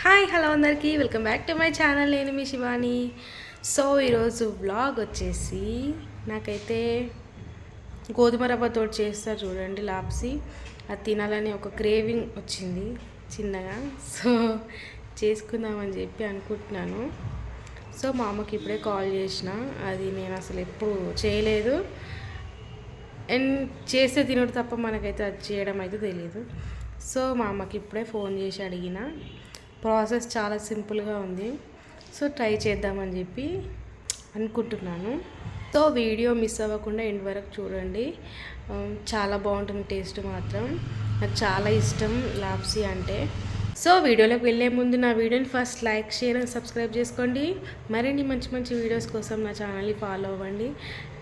Hi hello అందరికీ welcome back to my channel. నేను మీ Shivani. So ఈరోజు వ్లాగ్ వచ్చేసి నాకైతే గోధుమ రవ్వతో చేస్తారు చూడండి లాప్సీ. అది తినాలని ఒక క్రేవింగ్ వచ్చింది చిన్నగా. సో చేసుకుందామని చెప్పి అనుకుంటున్నాను. సో మా అమ్మకి ఇప్పుడే కాల్ చేసిన. అది నేను అసలు ఎప్పుడు చేయలేదు అండ్ చేస్తే తినడు తప్ప మనకైతే అది చేయడం అయితే తెలియదు. సో మా అమ్మకి ఇప్పుడే ఫోన్ చేసి అడిగిన. ప్రాసెస్ చాలా సింపుల్గా ఉంది. సో ట్రై చేద్దామని చెప్పి అనుకుంటున్నాను. సో వీడియో మిస్ అవ్వకుండా ఎండ్ వరకు చూడండి. చాలా బాగుంటుంది టేస్ట్ మాత్రం. నాకు చాలా ఇష్టం లాప్సీ అంటే. సో వీడియోలోకి వెళ్ళే ముందు నా వీడియోని first like, share and subscribe చేసుకోండి. మరిన్ని మంచి మంచి వీడియోస్ కోసం నా ఛానల్ని ఫాలో అవ్వండి.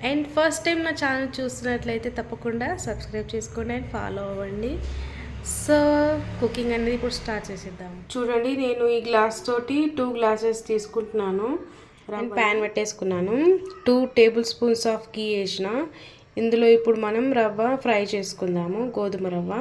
అండ్ ఫస్ట్ టైం నా ఛానల్ చూస్తున్నట్లయితే తప్పకుండా సబ్స్క్రైబ్ చేసుకోండి అండ్ ఫాలో అవ్వండి. సో కుకింగ్ అనేది ఇప్పుడు స్టార్ట్ చేసేద్దాం. చూడండి, నేను ఈ గ్లాస్ తోటి 2 గ్లాసెస్ తీసుకుంటున్నాను. అండ్ ప్యాన్ పెట్టేసుకున్నాను. 2 టేబుల్ స్పూన్స్ ఆఫ్ గీ వేసిన. ఇందులో ఇప్పుడు మనం రవ్వ ఫ్రై చేసుకుందాము, గోధుమ రవ్వ.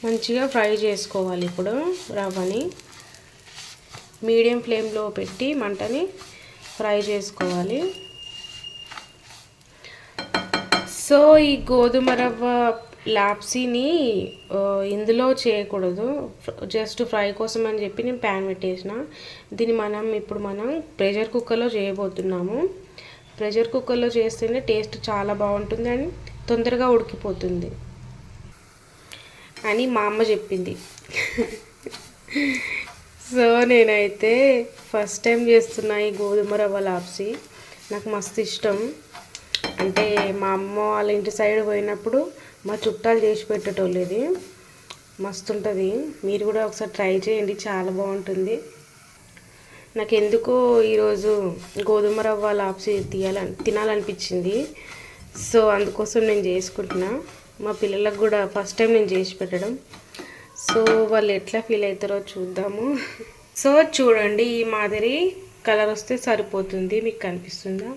మంచిగా ఫ్రై చేసుకోవాలి. ఇప్పుడు రవ్వని మీడియం ఫ్లేమ్లో పెట్టి మంటని ఫ్రై చేసుకోవాలి. సో ఈ గోధుమ రవ్వ లాప్సీని ఇందులో చేయకూడదు, జస్ట్ ఫ్రై కోసం అని చెప్పి నేను ప్యాన్ పెట్టేసిన. దీన్ని ఇప్పుడు మనం ప్రెషర్ కుక్కర్లో చేయబోతున్నాము. ప్రెషర్ కుక్కర్లో చేస్తేనే టేస్ట్ చాలా బాగుంటుంది అండ్ తొందరగా ఉడికిపోతుంది అని మా అమ్మ చెప్పింది. సో నేనైతే ఫస్ట్ టైం చేస్తున్నా ఈ గోధుమ రవ్వ లాప్సీ. నాకు మస్తు ఇష్టం. అంటే మా అమ్మ వాళ్ళ ఇంటి సైడ్ పోయినప్పుడు మా చుట్టాలు చేసి పెట్టేటోళ్ళు. ఇది మస్తు ఉంటుంది. మీరు కూడా ఒకసారి ట్రై చేయండి, చాలా బాగుంటుంది. నాకు ఎందుకో ఈరోజు గోధుమ రవ్వ లాప్సీ తినాలనిపించింది. సో అందుకోసం నేను చేసుకుంటున్నా. మా పిల్లలకు కూడా ఫస్ట్ టైం నేను చేసి పెట్టడం. సో వాళ్ళు ఎట్లా ఫీల్ అవుతారో చూద్దాము. సో చూడండి, ఈ మాదిరి కలర్ వస్తే సరిపోతుంది. మీకు కనిపిస్తుందా?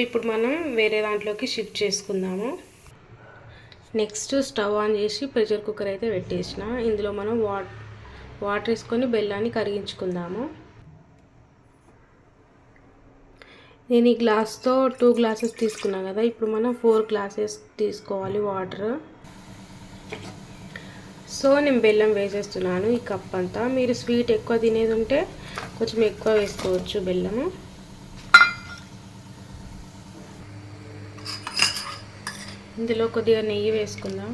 ఇప్పుడు మనం వేరే దాంట్లోకి షిఫ్ట్ చేసుకుందాము. నెక్స్ట్ స్టవ్ ఆన్ చేసి ప్రెషర్ కుక్కర్ అయితే పెట్టేసిన. ఇందులో మనం వాటర్ వేసుకొని బెల్లాన్ని కరిగించుకుందాము. నేను ఈ గ్లాస్తో 2 గ్లాసెస్ తీసుకున్నాను కదా, ఇప్పుడు మనం 4 గ్లాసెస్ తీసుకోవాలి వాటర్. సో నేను బెల్లం వేసేస్తున్నాను ఈ కప్ అంతా. మీరు స్వీట్ ఎక్కువ తినేది ఉంటే కొంచెం ఎక్కువ వేసుకోవచ్చు బెల్లము. ఇందులో కొద్దిగా నెయ్యి వేసుకుందాం.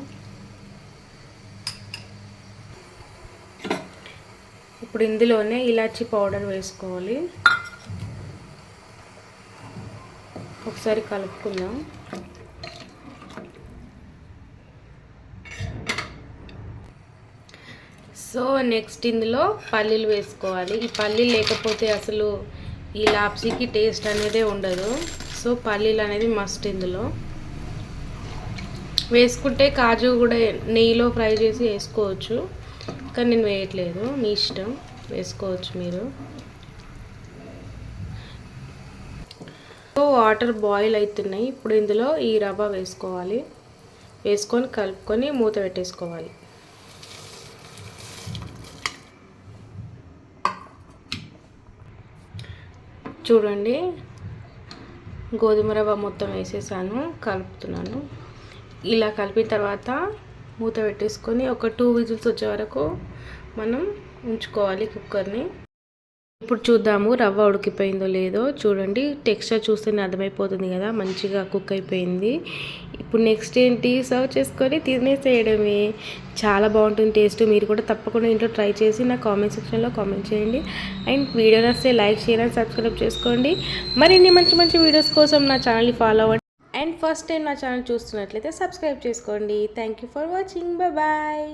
ఇప్పుడు ఇందులోనే ఇలాచీ పౌడర్ వేసుకోవాలి. ఒకసారి కలుపుకుందాం. సో నెక్స్ట్ ఇందులో పల్లీలు వేసుకోవాలి. ఈ పల్లీలు లేకపోతే అసలు ఈ లాప్సీకి టేస్ట్ అనేది ఉండదు. సో పల్లీలు అనేది మస్ట్ ఇందులో వేసుకుంటే. కాజు కూడా నెయ్యిలో ఫ్రై చేసి వేసుకోవచ్చు, కానీ నేను వేయట్లేదు. మీ ఇష్టం, వేసుకోవచ్చు మీరు. సో వాటర్ బాయిల్ అవుతున్నాయి. ఇప్పుడు ఇందులో ఈ రవ్వ వేసుకోవాలి. వేసుకొని కలుపుకొని మూత పెట్టేసుకోవాలి. చూడండి, గోధుమ రవ్వ మొత్తం వేసేసాను, కలుపుతున్నాను. ఇలా కలిపిన తర్వాత మూత పెట్టేసుకొని ఒక 2 విజిల్స్ వచ్చే వరకు మనం ఉంచుకోవాలి కుక్కర్ని. ఇప్పుడు చూద్దాము రవ్వ ఉడికిపోయిందో లేదో. చూడండి, టెక్స్చర్ చూస్తేనే అర్థమైపోతుంది కదా, మంచిగా కుక్ అయిపోయింది. ఇప్పుడు నెక్స్ట్ ఏంటి, సర్వ్ చేసుకొని తినేసేయడమే. చాలా బాగుంటుంది టేస్ట్. మీరు కూడా తప్పకుండా ఇంట్లో ట్రై చేసి నా కామెంట్ సెక్షన్లో కామెంట్ చేయండి. అండ్ వీడియో నచ్చితే లైక్, షేర్ అండ్ సబ్స్క్రైబ్ చేసుకోండి. మరిన్ని మంచి మంచి వీడియోస్ కోసం నా ఛానల్ని ఫాలో అవ్వండి. అండ్ ఫస్ట్ టైం నా ఛానల్ చూస్తున్నట్లయితే సబ్స్క్రైబ్ చేసుకోండి. Thank you for watching. Bye.